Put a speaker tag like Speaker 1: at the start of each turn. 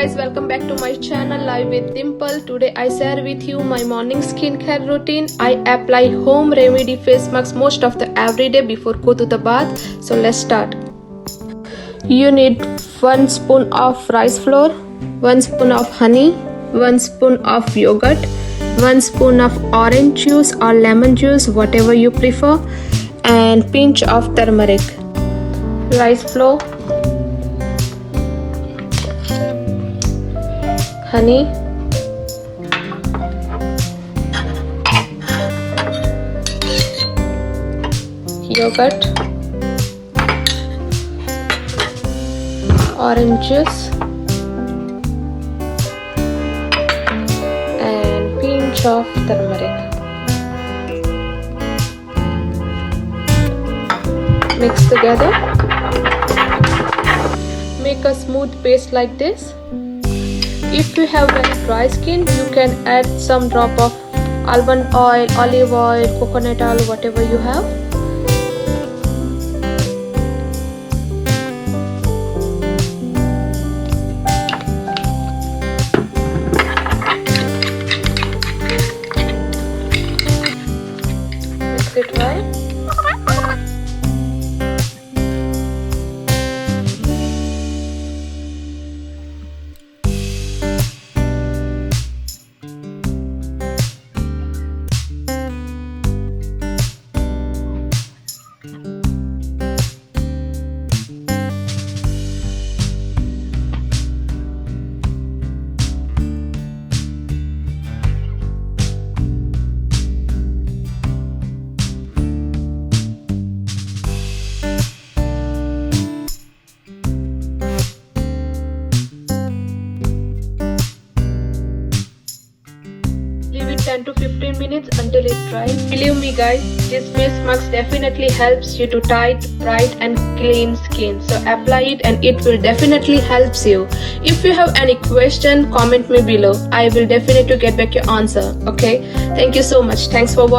Speaker 1: guys, welcome back to my channel Live with Dimple. Today I share with you my morning skincare routine. I apply home remedy face masks most of the everyday before go to the bath. So let's start. You need 1 spoon of rice flour, 1 spoon of honey, 1 spoon of yogurt, 1 spoon of orange juice or lemon juice, whatever you prefer, and pinch of turmeric. Rice flour, honey, yogurt, orange juice, and pinch of turmeric. Mix together. Make a smooth paste like this. If you have very dry skin, you can add some drop of almond oil, olive oil, coconut oil, whatever you have. Mix it well. Leave it 10 to 15 minutes until it dries. Believe me guys, this face mask definitely helps you to tight, bright and clean skin. So apply it and it will definitely helps you. If you have any question, comment me below. I will definitely get back your answer. Okay, thank you so much. Thanks for watching.